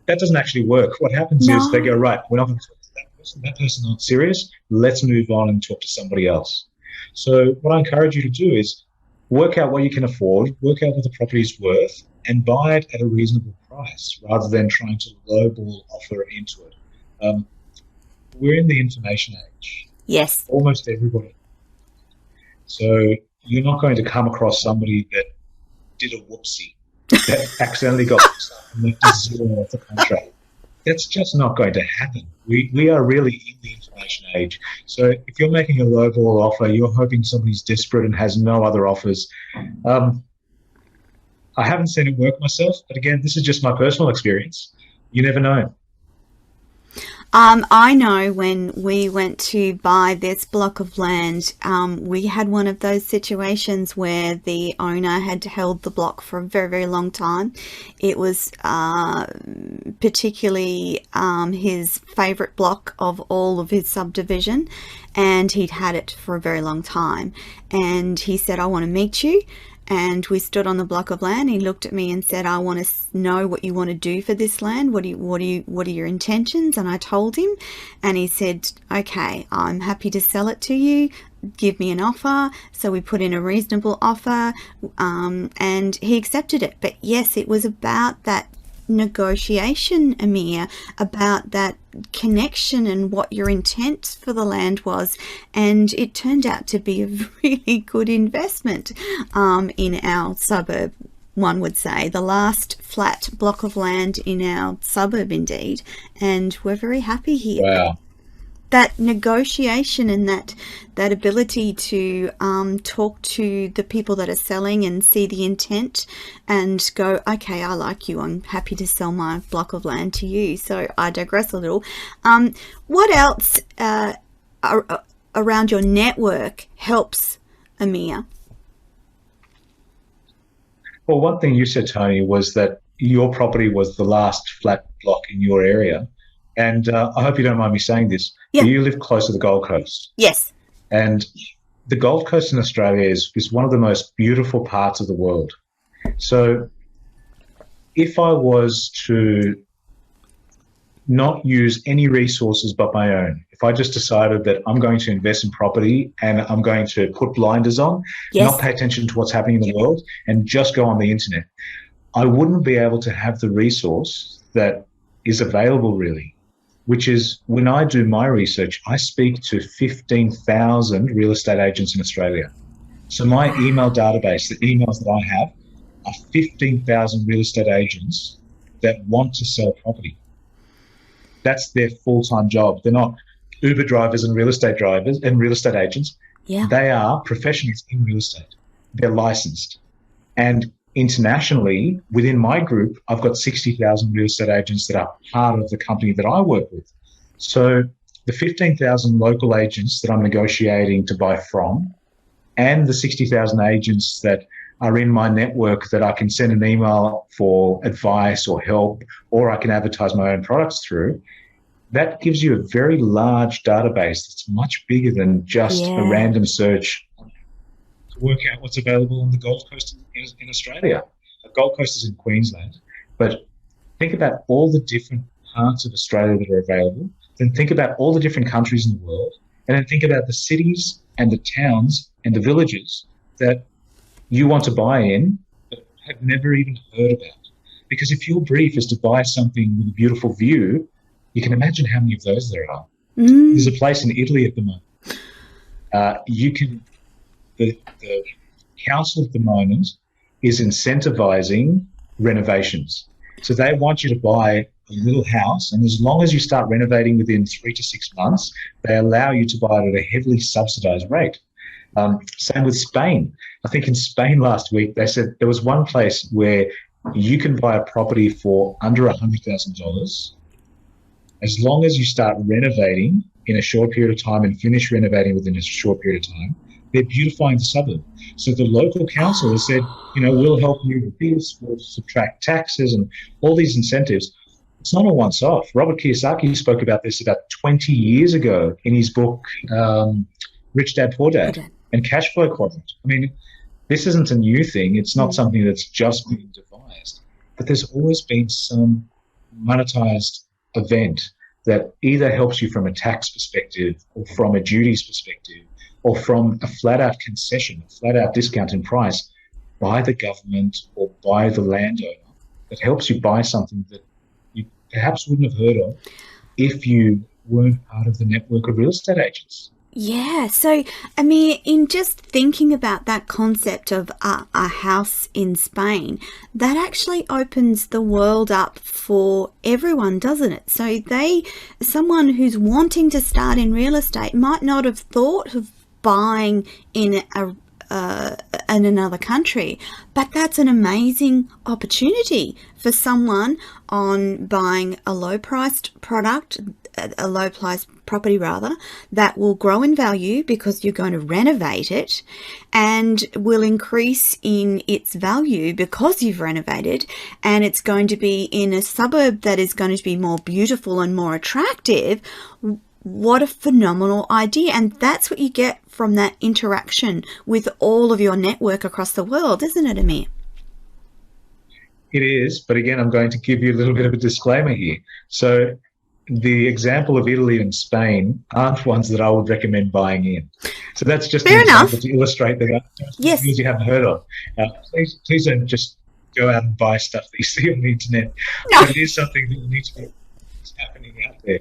Speaker 2: that doesn't actually work. What happens is they go, right, we're not going to talk to that person's not serious, let's move on and talk to somebody else. So what I encourage you to do is work out what you can afford, work out what the property is worth, and buy it at a reasonable price rather than trying to lowball offer into it. We're in the information age.
Speaker 1: Yes.
Speaker 2: Almost everybody. So you're not going to come across somebody that did a whoopsie, that accidentally got and left a zero off the contract. That's just not going to happen. We are really in the information age. So if you're making a lowball offer, you're hoping somebody's desperate and has no other offers. I haven't seen it work myself, but again, this is just my personal experience. You never know.
Speaker 1: I know when we went to buy this block of land, we had one of those situations where the owner had held the block for a very, very long time. It was particularly his favourite block of all of his subdivision, and he'd had it for a very long time. And he said, I want to meet you. And we stood on the block of land. He looked at me and said, I want to know what you want to do for this land. What are your intentions? And I told him, and he said, okay, I'm happy to sell it to you. Give me an offer. So we put in a reasonable offer, and he accepted it. But yes, it was about that negotiation, Amir, about that connection and what your intent for the land was, and it turned out to be a really good investment in our suburb, one would say, the last flat block of land in our suburb indeed, and we're very happy here.
Speaker 2: Wow.
Speaker 1: That negotiation and that ability to talk to the people that are selling and see the intent and go, okay, I like you, I'm happy to sell my block of land to you. So I digress a little. What else around your network helps, Amir?
Speaker 2: Well, one thing you said, Toni, was that your property was the last flat block in your area. And I hope you don't mind me saying this.
Speaker 1: Yeah.
Speaker 2: You live close to the Gold Coast.
Speaker 1: Yes.
Speaker 2: And the Gold Coast in Australia is one of the most beautiful parts of the world. So if I was to not use any resources but my own, if I just decided that I'm going to invest in property and I'm going to put blinders on,
Speaker 1: yes,
Speaker 2: not pay attention to what's happening in the world and just go on the internet, I wouldn't be able to have the resource that is available really, which is when I do my research, I speak to 15,000 real estate agents in Australia. So my email database, the emails that I have, are 15,000 real estate agents that want to sell property. That's their full-time job. They're not Uber drivers and real estate drivers and real estate agents.
Speaker 1: Yeah.
Speaker 2: They are professionals in real estate. They're licensed. And internationally, within my group, I've got 60,000 real estate agents that are part of the company that I work with. So the 15,000 local agents that I'm negotiating to buy from, and the 60,000 agents that are in my network that I can send an email for advice or help, or I can advertise my own products through, that gives you a very large database that's much bigger than just a random search to work out what's available on the Gold Coast in Australia. The Gold Coast is in Queensland, but think about all the different parts of Australia that are available, then think about all the different countries in the world, and then think about the cities and the towns and the villages that you want to buy in but have never even heard about. Because if your brief is to buy something with a beautiful view, you can imagine how many of those there are. There's a place in Italy at the moment. The council at the moment is incentivizing renovations. So they want you to buy a little house, and as long as you start renovating within 3 to 6 months, they allow you to buy it at a heavily subsidized rate. Same with Spain. I think in Spain last week, they said there was one place where you can buy a property for under $100,000 as long as you start renovating in a short period of time and finish renovating within a short period of time. They're beautifying the suburb. So the local council has said, we'll help you with this, we'll subtract taxes and all these incentives. It's not a once-off. Robert Kiyosaki spoke about this about 20 years ago in his book, Rich Dad, Poor Dad, and Cash Flow Quadrant. I mean, this isn't a new thing. It's not something that's just been devised. But there's always been some monetized event that either helps you from a tax perspective or from a duties perspective or from a flat-out concession, a flat-out discount in price by the government or by the landowner that helps you buy something that you perhaps wouldn't have heard of if you weren't part of the network of real estate agents.
Speaker 1: Yeah. So, Amir, in just thinking about that concept of a house in Spain, that actually opens the world up for everyone, doesn't it? So someone who's wanting to start in real estate might not have thought of buying in another country, but that's an amazing opportunity for someone on buying a low-priced product, a low-priced property rather, that will grow in value because you're going to renovate it and will increase in its value because you've renovated, and it's going to be in a suburb that is going to be more beautiful and more attractive. What a phenomenal idea. And that's what you get from that interaction with all of your network across the world, isn't it, Amir?
Speaker 2: It is, but again, I'm going to give you a little bit of a disclaimer here. So the example of Italy and Spain aren't ones that I would recommend buying in. So that's just
Speaker 1: Fair
Speaker 2: an
Speaker 1: enough.
Speaker 2: example to illustrate that
Speaker 1: Yes.
Speaker 2: things you haven't heard of. Please don't just go out and buy stuff that you see on the internet.
Speaker 1: No.
Speaker 2: But it is something that you need to know what's happening out there.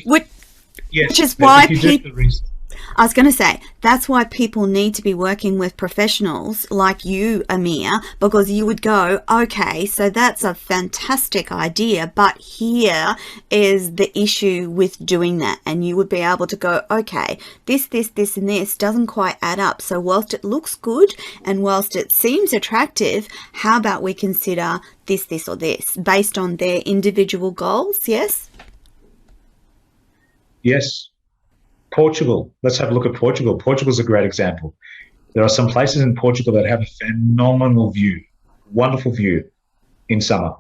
Speaker 1: Which is why people...
Speaker 2: research.
Speaker 1: I was going to say, that's why people need to be working with professionals like you, Amir, because you would go, okay, so that's a fantastic idea, but here is the issue with doing that. And you would be able to go, okay, this, and this doesn't quite add up. So whilst it looks good and whilst it seems attractive, how about we consider this, or this based on their individual goals? Yes?
Speaker 2: Yes. Portugal. Let's have a look at Portugal. Portugal's a great example. There are some places in Portugal that have a phenomenal view, wonderful view in summer.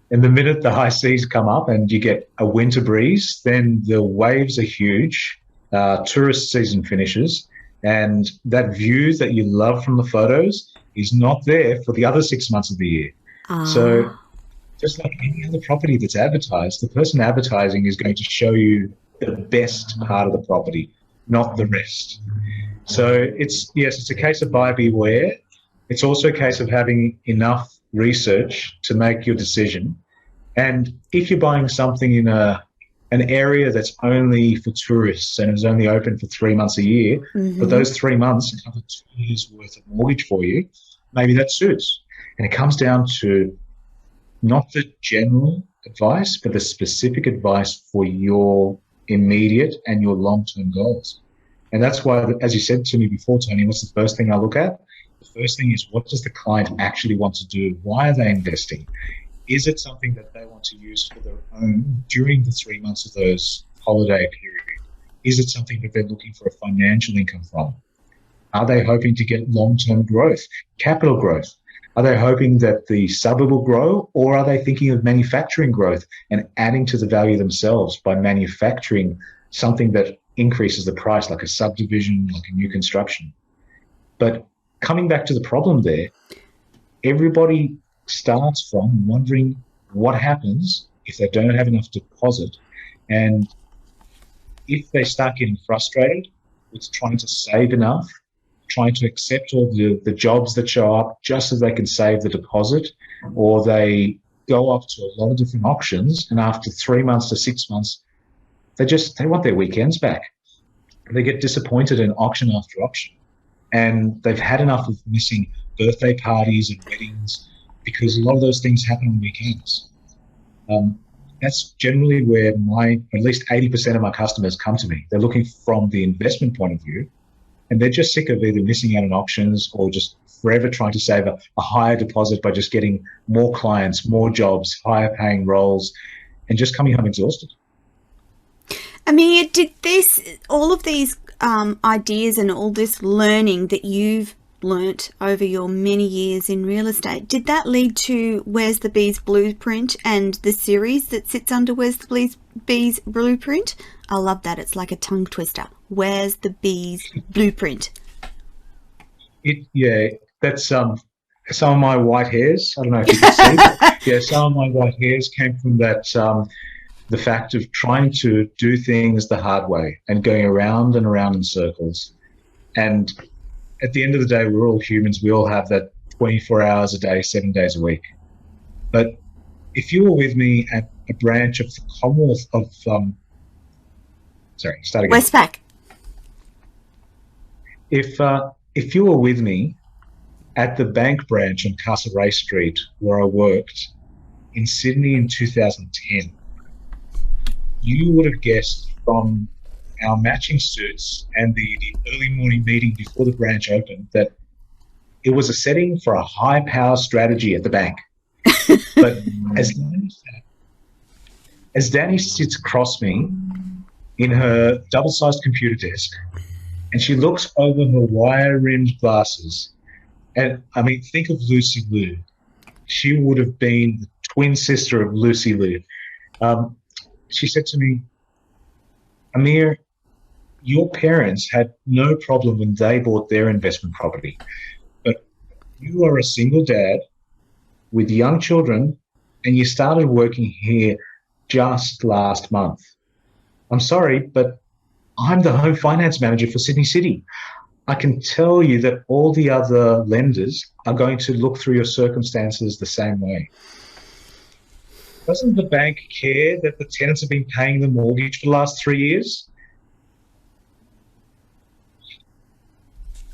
Speaker 2: And the minute the high seas come up and you get a winter breeze, then the waves are huge, tourist season finishes, and that view that you love from the photos is not there for the other 6 months of the year. So just like any other property that's advertised, the person advertising is going to show you the best part of the property, not the rest. So it's a case of buyer beware. It's also a case of having enough research to make your decision. And if you're buying something in a an area that's only for tourists and is only open for 3 months a year, but those 3 months cover 2 years worth of mortgage for you, maybe that suits. And it comes down to not the general advice, but the specific advice for your immediate and your long-term goals. And that's why, as you said to me before, Toni, what's the first thing I look at? The first thing is, what does the client actually want to do? Why are they investing? Is it something that they want to use for their own during the 3 months of those holiday period? Is it something that they're looking for a financial income from? Are they hoping to get long-term growth, capital growth? Are they hoping that the suburb will grow, or are they thinking of manufacturing growth and adding to the value themselves by manufacturing something that increases the price, like a subdivision, like a new construction? But coming back to the problem there, everybody starts from wondering what happens if they don't have enough deposit, and if they start getting frustrated with trying to save enough, trying to accept all the jobs that show up just so they can save the deposit, or they go up to a lot of different options, and after 3 months to 6 months, they want their weekends back. They get disappointed in auction after auction, and they've had enough of missing birthday parties and weddings, because a lot of those things happen on weekends. That's generally where at least 80% of my customers come to me. They're looking from the investment point of view, and they're just sick of either missing out on auctions or just forever trying to save a higher deposit by just getting more clients, more jobs, higher paying roles, and just coming home exhausted.
Speaker 1: Amir, did all of these ideas and all this learning that you've learnt over your many years in real estate, did that lead to Where's the Bees Blueprint and the series that sits under Where's the Bees Blueprint? I love that. It's like a tongue twister. Where's the Bees Blueprint?
Speaker 2: That's some of my white hairs. I don't know if you can see, but yeah, some of my white hairs came from that, the fact of trying to do things the hard way and going around and around in circles. And at the end of the day, we're all humans. We all have that 24 hours a day, 7 days a week. But if you were with me at a branch of the Commonwealth of, start again.
Speaker 1: Westpac.
Speaker 2: If you were with me at the bank branch on Castlereagh Street, where I worked in Sydney in 2010, you would have guessed from our matching suits and the early morning meeting before the branch opened that it was a setting for a high power strategy at the bank. But as Danny sits across me in her double-sized computer desk, and she looks over her wire-rimmed glasses, and I mean, think of Lucy Liu. She would have been the twin sister of Lucy Liu. She said to me, Amir, your parents had no problem when they bought their investment property, but you are a single dad with young children, and you started working here just last month. I'm sorry, but I'm the home finance manager for Sydney City. I can tell you that all the other lenders are going to look through your circumstances the same way. Doesn't the bank care that the tenants have been paying the mortgage for the last 3 years?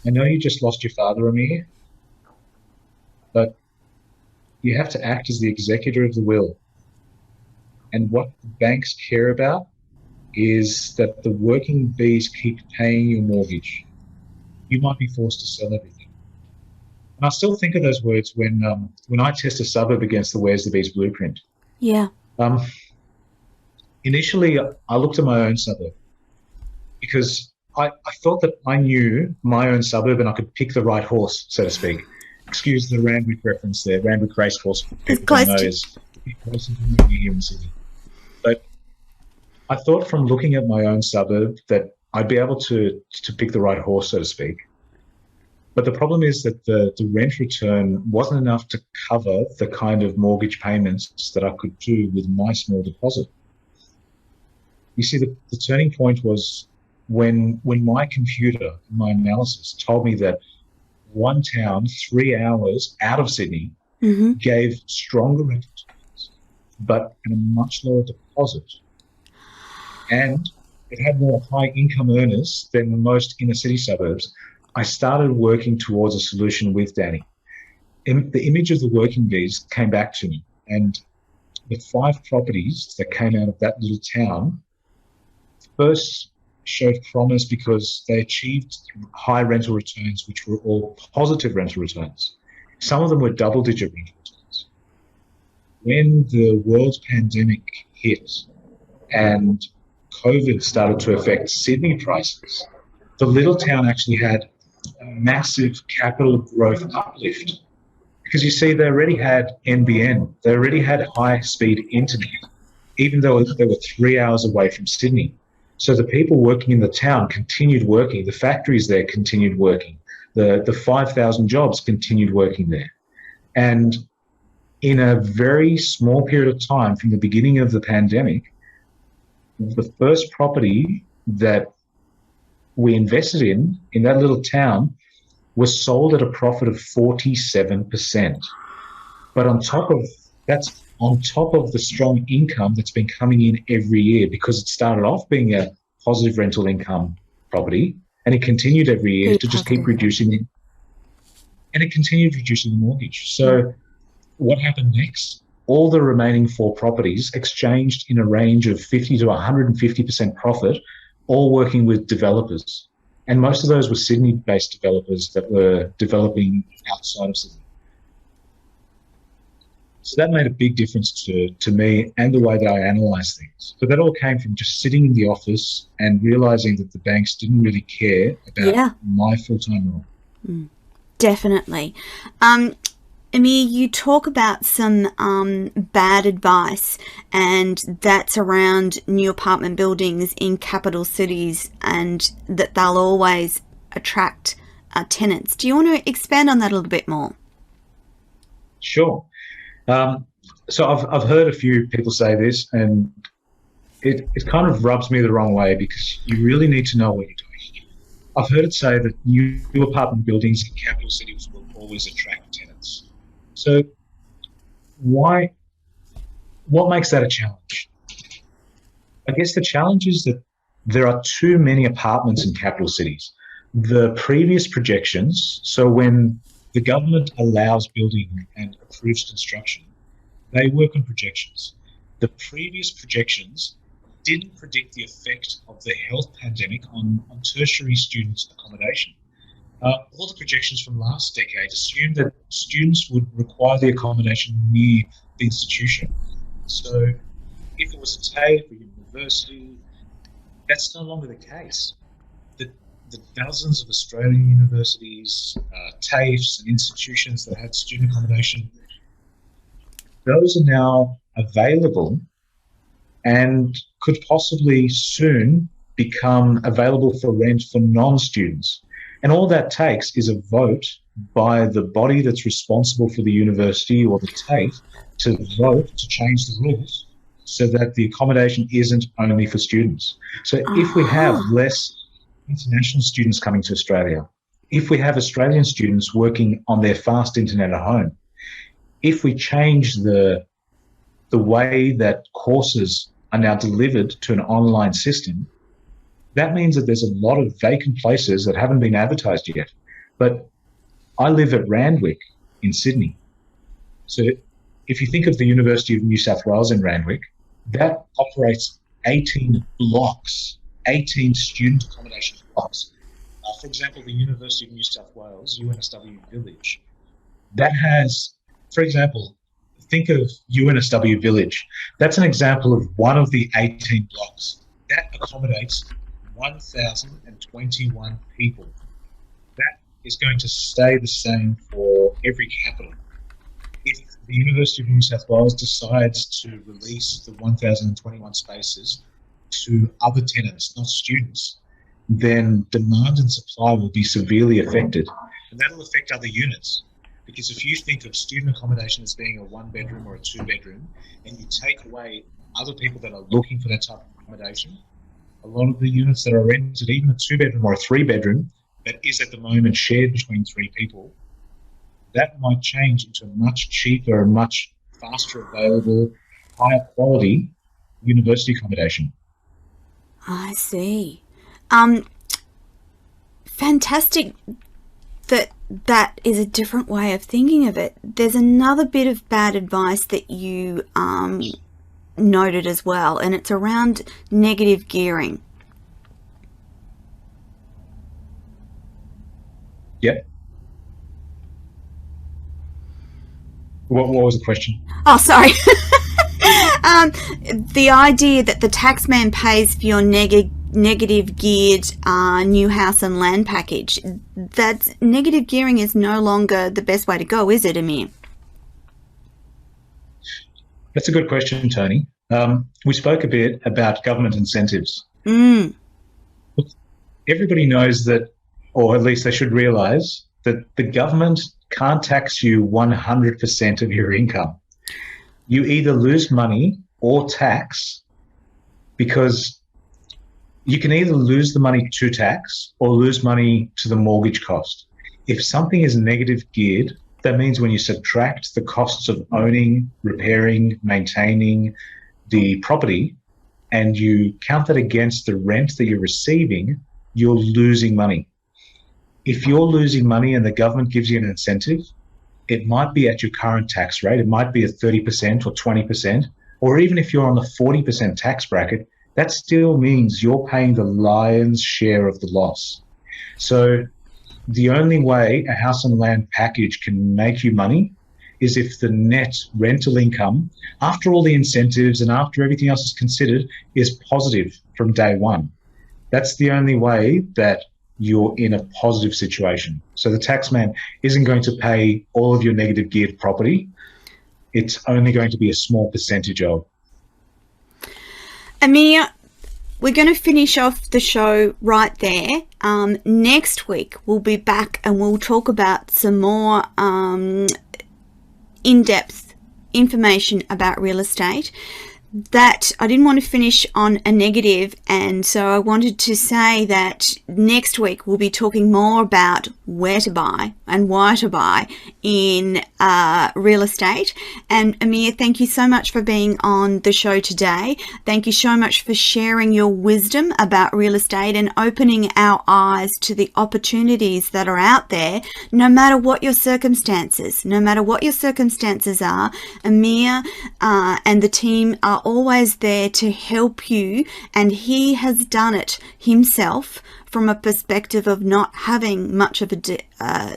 Speaker 2: I know you just lost your father, Amir, but you have to act as the executor of the will. And what the banks care about is that the working bees keep paying your mortgage. You might be forced to sell everything. And I still think of those words when I test a suburb against the Where's the Bees Blueprint.
Speaker 1: Yeah.
Speaker 2: Initially, I looked at my own suburb because I thought that I knew my own suburb and I could pick the right horse, so to speak. Excuse the Randwick reference there, Randwick Racecourse.
Speaker 1: It's close to
Speaker 2: here in Sydney. But I thought from looking at my own suburb that I'd be able to pick the right horse, so to speak. But the problem is that the rent return wasn't enough to cover the kind of mortgage payments that I could do with my small deposit. You see, the turning point was when my computer, my analysis, told me that one town 3 hours out of Sydney gave stronger rent returns, but at a much lower deposit. and it had more high income earners than most inner city suburbs, I started working towards a solution with Danny. The image of the working bees came back to me, and the 5 properties that came out of that little town first showed promise because they achieved high rental returns, which were all positive rental returns. Some of them were double-digit rental returns. When the world pandemic hit and COVID started to affect Sydney prices, the little town actually had a massive capital growth uplift. Because you see, they already had NBN, they already had high-speed internet, even though they were 3 hours away from Sydney. So the people working in the town continued working, the factories there continued working, the 5,000 jobs continued working there. And in a very small period of time, from the beginning of the pandemic, the first property that we invested in that little town, was sold at a profit of 47%. But that's on top of the strong income that's been coming in every year, because it started off being a positive rental income property and it continued every year to just keep reducing it. And it continued reducing the mortgage. So what happened next? All the remaining 4 properties exchanged in a range of 50 to 150% profit, all working with developers. And most of those were Sydney-based developers that were developing outside of Sydney. So that made a big difference to me and the way that I analyse things. But that all came from just sitting in the office and realising that the banks didn't really care about my full-time role.
Speaker 1: Definitely. Amir, you talk about some bad advice, and that's around new apartment buildings in capital cities and that they'll always attract tenants. Do you want to expand on that a little bit more?
Speaker 2: Sure. So I've heard a few people say this, and it kind of rubs me the wrong way, because you really need to know what you're doing. I've heard it say that new apartment buildings in capital cities will always attract tenants. So what makes that a challenge? I guess the challenge is that there are too many apartments in capital cities. The previous projections, so when the government allows building and approves construction, they work on projections. The previous projections didn't predict the effect of the health pandemic on tertiary students' accommodation. All the projections from last decade assumed that students would require the accommodation near the institution. So if it was a TAFE or university, that's no longer the case. The dozens of Australian universities, TAFEs and institutions that had student accommodation, those are now available and could possibly soon become available for rent for non-students. And all that takes is a vote by the body that's responsible for the university or the TAFE to vote to change the rules so that the accommodation isn't only for students. So if we have less international students coming to Australia, if we have Australian students working on their fast internet at home, if we change the way that courses are now delivered to an online system, that means that there's a lot of vacant places that haven't been advertised yet. But I live at Randwick in Sydney. So if you think of the University of New South Wales in Randwick, that operates 18 blocks, 18 student accommodation blocks. For example, the University of New South Wales, UNSW Village, that has, for example, think of UNSW Village. That's an example of one of the 18 blocks. That accommodates 1,021 people. That is going to stay the same for every capital. If the University of New South Wales decides to release the 1,021 spaces to other tenants, not students, then demand and supply will be severely affected. And that'll affect other units. Because if you think of student accommodation as being a 1-bedroom or a 2-bedroom, and you take away other people that are looking for that type of accommodation, a lot of the units that are rented, even a 2-bedroom or a 3-bedroom, that is at the moment shared between 3 people, that might change into a much cheaper, much faster available, higher quality university accommodation.
Speaker 1: I see. Fantastic that is a different way of thinking of it. There's another bit of bad advice that you noted as well, and it's around negative gearing.
Speaker 2: Yep. What was the question?
Speaker 1: Oh, sorry. The idea that the taxman pays for your negative geared new house and land package, that negative gearing is no longer the best way to go, is it, Amir?
Speaker 2: That's a good question, Toni. We spoke a bit about government incentives. Everybody knows that, or at least they should realise, that the government can't tax you 100% of your income. You either lose money or tax, because you can either lose the money to tax or lose money to the mortgage cost. If something is negative geared, that means when you subtract the costs of owning, repairing, maintaining the property, and you count that against the rent that you're receiving, you're losing money. If you're losing money and the government gives you an incentive, it might be at your current tax rate. It might be at 30% or 20%, or even if you're on the 40% tax bracket, that still means you're paying the lion's share of the loss. So the only way a house and land package can make you money is if the net rental income, after all the incentives and after everything else is considered, is positive from day one. That's the only way that you're in a positive situation. So the taxman isn't going to pay all of your negative geared property. It's only going to be a small percentage of.
Speaker 1: Amir, we're going to finish off the show right there. Next week, we'll be back and we'll talk about some more in-depth information about real estate. That I didn't want to finish on a negative, and so I wanted to say that next week we'll be talking more about where to buy and why to buy in real estate. And Amir, thank you so much for being on the show today. Thank you so much for sharing your wisdom about real estate and opening our eyes to the opportunities that are out there, no matter what your circumstances. No matter what your circumstances are, Amir and the team are always there to help you, and he has done it himself from a perspective of not having much of a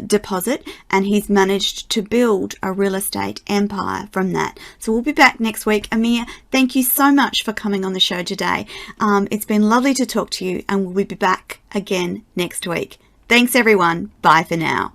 Speaker 1: deposit, and he's managed to build a real estate empire from that. So we'll be back next week. Amir, thank you so much for coming on the show today. It's been lovely to talk to you, and we'll be back again next week. Thanks everyone. Bye for now.